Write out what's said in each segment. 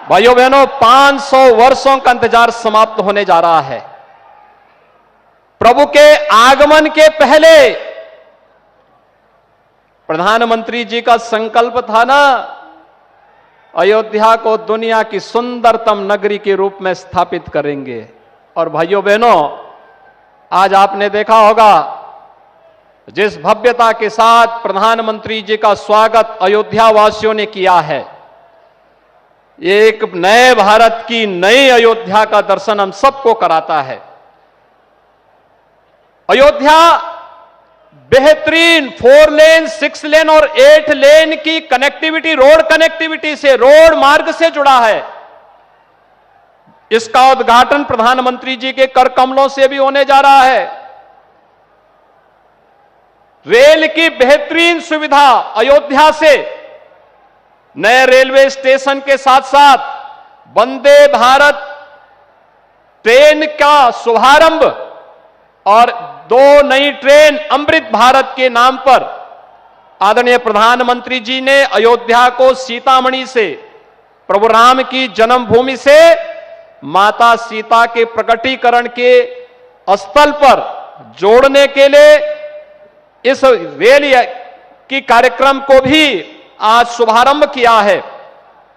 भाइयों बहनों, 500 वर्षों का इंतजार समाप्त होने जा रहा है। प्रभु के आगमन के पहले प्रधानमंत्री जी का संकल्प था ना, अयोध्या को दुनिया की सुंदरतम नगरी के रूप में स्थापित करेंगे। और भाइयों बहनों, आज आपने देखा होगा जिस भव्यता के साथ प्रधानमंत्री जी का स्वागत अयोध्या वासियों ने किया है, एक नए भारत की नई अयोध्या का दर्शन हम सबको कराता है। अयोध्या बेहतरीन 4 लेन, 6 लेन और 8 लेन की कनेक्टिविटी, रोड कनेक्टिविटी से, रोड मार्ग से जुड़ा है। इसका उद्घाटन प्रधानमंत्री जी के कर कमलों से भी होने जा रहा है। रेल की बेहतरीन सुविधा, अयोध्या से नए रेलवे स्टेशन के साथ साथ वंदे भारत ट्रेन का शुभारंभ और 2 नई ट्रेन अमृत भारत के नाम पर आदरणीय प्रधानमंत्री जी ने अयोध्या को सीतामढ़ी से, प्रभु राम की जन्मभूमि से माता सीता के प्रकटीकरण के स्थल पर जोड़ने के लिए इस रेल की कार्यक्रम को भी आज शुभारंभ किया है।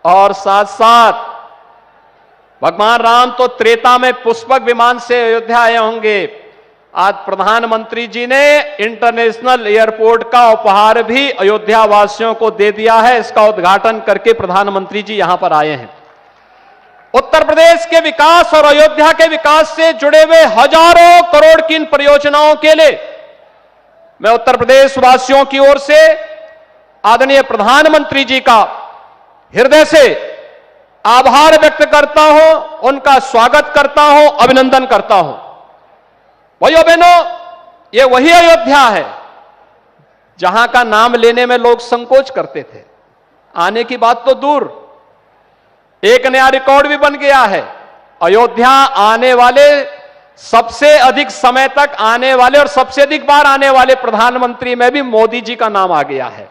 और साथ साथ भगवान राम तो त्रेता में पुष्पक विमान से अयोध्या आए होंगे, आज प्रधानमंत्री जी ने इंटरनेशनल एयरपोर्ट का उपहार भी अयोध्या वासियों को दे दिया है। इसका उद्घाटन करके प्रधानमंत्री जी यहां पर आए हैं। उत्तर प्रदेश के विकास और अयोध्या के विकास से जुड़े हुए हजारों करोड़ की इन परियोजनाओं के लिए मैं उत्तर प्रदेश वासियों की ओर से आदरणीय प्रधानमंत्री जी का हृदय से आभार व्यक्त करता हूं, उनका स्वागत करता हूं, अभिनंदन करता हूं। भाइयों बहनों, ये वही अयोध्या है जहां का नाम लेने में लोग संकोच करते थे। आने की बात तो दूर, एक नया रिकॉर्ड भी बन गया है। अयोध्या आने वाले, सबसे अधिक समय तक आने वाले और सबसे अधिक बार आने वाले प्रधानमंत्री में भी मोदी जी का नाम आ गया है।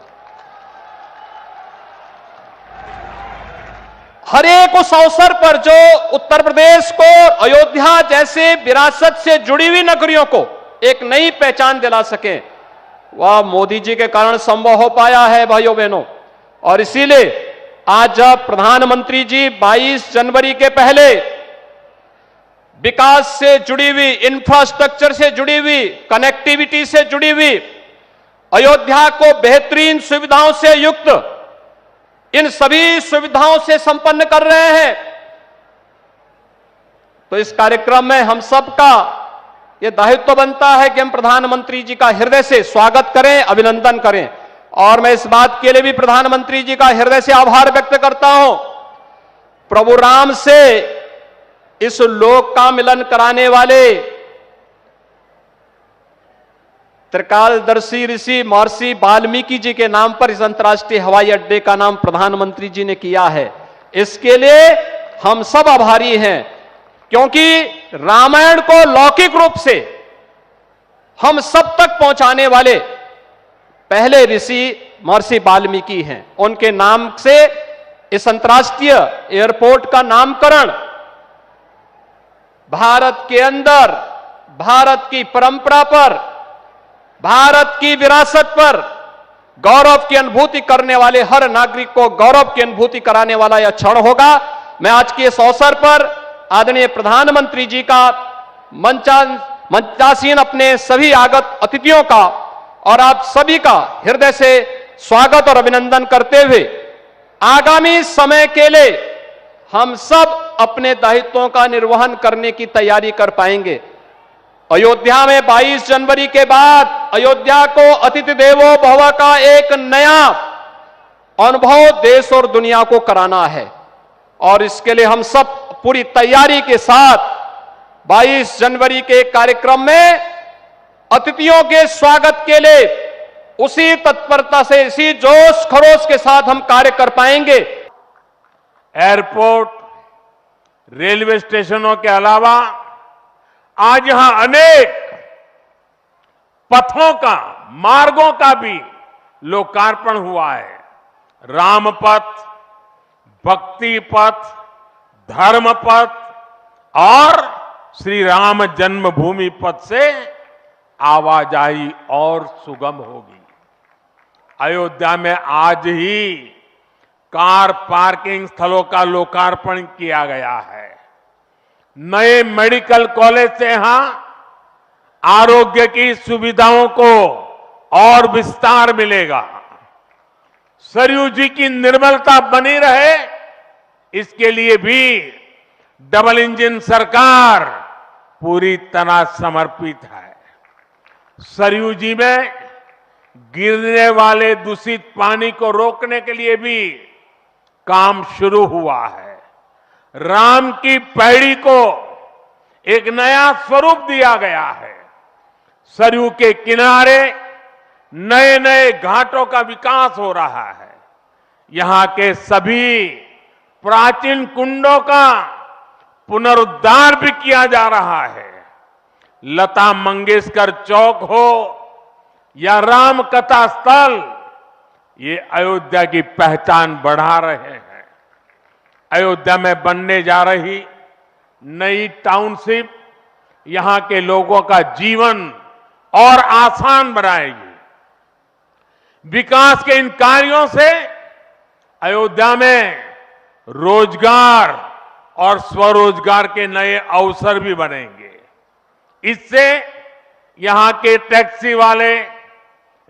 हर एक उस अवसर पर जो उत्तर प्रदेश को अयोध्या जैसे विरासत से जुड़ी हुई नगरियों को एक नई पहचान दिला सके, वह मोदी जी के कारण संभव हो पाया है भाइयों बहनों। और इसीलिए आज जब प्रधानमंत्री जी 22 जनवरी के पहले विकास से जुड़ी हुई, इंफ्रास्ट्रक्चर से जुड़ी हुई, कनेक्टिविटी से जुड़ी हुई अयोध्या को बेहतरीन सुविधाओं से युक्त, इन सभी सुविधाओं से संपन्न कर रहे हैं, तो इस कार्यक्रम में हम सबका यह दायित्व बनता है कि हम प्रधानमंत्री जी का हृदय से स्वागत करें, अभिनंदन करें। और मैं इस बात के लिए भी प्रधानमंत्री जी का हृदय से आभार व्यक्त करता हूं। प्रभु राम से इस लोक का मिलन कराने वाले त्रिकालदर्शी ऋषि महर्षि वाल्मीकि जी के नाम पर इस अंतर्राष्ट्रीय हवाई अड्डे का नाम प्रधानमंत्री जी ने किया है। इसके लिए हम सब आभारी हैं, क्योंकि रामायण को लौकिक रूप से हम सब तक पहुंचाने वाले पहले ऋषि महर्षि वाल्मीकि हैं। उनके नाम से इस अंतर्राष्ट्रीय एयरपोर्ट का नामकरण भारत के अंदर, भारत की परंपरा पर, भारत की विरासत पर गौरव की अनुभूति करने वाले हर नागरिक को गौरव की अनुभूति कराने वाला यह क्षण होगा। मैं आज के इस अवसर पर आदरणीय प्रधानमंत्री जी का मंचासीन अपने सभी आगत अतिथियों का और आप सभी का हृदय से स्वागत और अभिनंदन करते हुए आगामी समय के लिए हम सब अपने दायित्वों का निर्वहन करने की तैयारी कर पाएंगे। अयोध्या में 22 जनवरी के बाद अयोध्या को अतिथि देवो भव का एक नया अनुभव देश और दुनिया को कराना है, और इसके लिए हम सब पूरी तैयारी के साथ 22 जनवरी के कार्यक्रम में अतिथियों के स्वागत के लिए उसी तत्परता से, इसी जोश खरोश के साथ हम कार्य कर पाएंगे। एयरपोर्ट, रेलवे स्टेशनों के अलावा आज यहां अनेक पथों का, मार्गों का भी लोकार्पण हुआ है। राम पथ, भक्ति पथ, धर्म पथ और श्री राम जन्मभूमि पथ से आवाजाही और सुगम होगी। अयोध्या में आज ही कार पार्किंग स्थलों का लोकार्पण किया गया है। नए मेडिकल कॉलेज से यहां आरोग्य की सुविधाओं को और विस्तार मिलेगा। सरयू जी की निर्मलता बनी रहे, इसके लिए भी डबल इंजन सरकार पूरी तरह समर्पित है। सरयू जी में गिरने वाले दूषित पानी को रोकने के लिए भी काम शुरू हुआ है। राम की पैड़ी को एक नया स्वरूप दिया गया है। सरयू के किनारे नए नए घाटों का विकास हो रहा है। यहां के सभी प्राचीन कुंडों का पुनरुद्धार भी किया जा रहा है। लता मंगेशकर चौक हो या राम कथा स्थल, ये अयोध्या की पहचान बढ़ा रहे हैं। अयोध्या में बनने जा रही नई टाउनशिप यहां के लोगों का जीवन और आसान बनाएगी। विकास के इन कार्यों से अयोध्या में रोजगार और स्वरोजगार के नए अवसर भी बनेंगे। इससे यहां के टैक्सी वाले,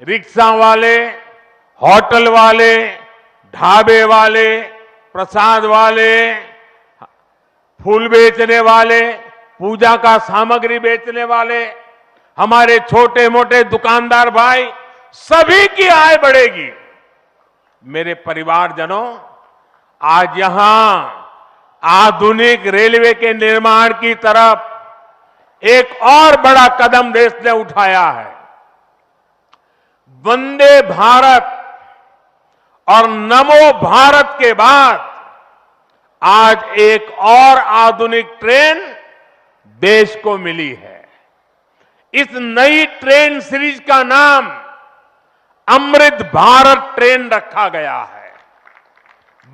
रिक्शा वाले, होटल वाले, ढाबे वाले, प्रसाद वाले, फूल बेचने वाले, पूजा का सामग्री बेचने वाले, हमारे छोटे मोटे दुकानदार भाई, सभी की आय बढ़ेगी। मेरे परिवारजनों, आज यहां आधुनिक रेलवे के निर्माण की तरफ एक और बड़ा कदम देश ने उठाया है। वंदे भारत और नमो भारत के बाद आज एक और आधुनिक ट्रेन देश को मिली है। इस नई ट्रेन सीरीज का नाम अमृत भारत ट्रेन रखा गया है।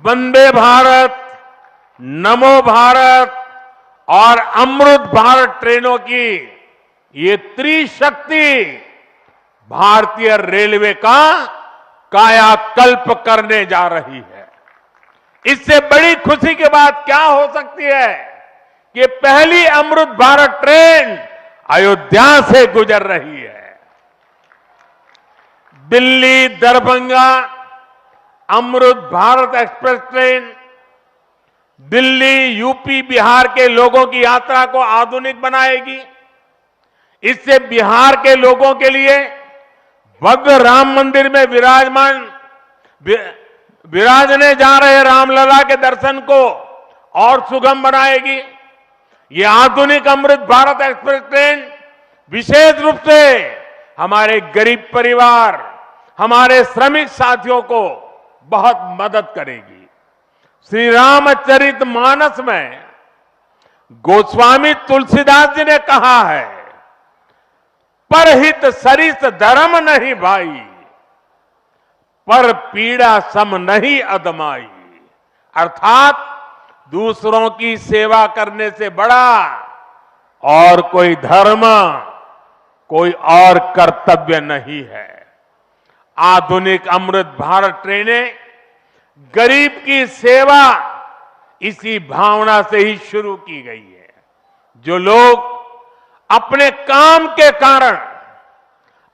वंदे भारत, नमो भारत और अमृत भारत ट्रेनों की ये त्रिशक्ति भारतीय रेलवे का कायाकल्प करने जा रही है। इससे बड़ी खुशी की बात क्या हो सकती है कि पहली अमृत भारत ट्रेन अयोध्या से गुजर रही है। Delhi Darbhanga Amrit Bharat express train Delhi, UP, Bihar के लोगों की यात्रा को आधुनिक बनाएगी। इससे बिहार के लोगों के लिए भव्य राम मंदिर में विराजने जा रहे रामलला के दर्शन को और सुगम बनाएगी। ये आधुनिक अमृत भारत एक्सप्रेस ट्रेन विशेष रूप से हमारे गरीब परिवार, हमारे श्रमिक साथियों को बहुत मदद करेगी। श्री रामचरित मानस में गोस्वामी तुलसीदास जी ने कहा है, परहित सरिस धर्म नहीं भाई, पर पीड़ा सम नहीं अदमाई। अर्थात दूसरों की सेवा करने से बड़ा और कोई धर्म, कोई और कर्तव्य नहीं है। आधुनिक अमृत भारत ट्रेनें गरीब की सेवा इसी भावना से ही शुरू की गई है। जो लोग अपने काम के कारण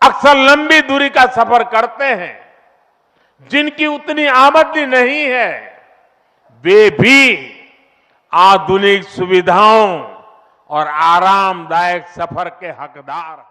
अक्सर लंबी दूरी का सफर करते हैं, जिनकी उतनी आमदनी नहीं है, वे भी आधुनिक सुविधाओं और आरामदायक सफर के हकदार हैं।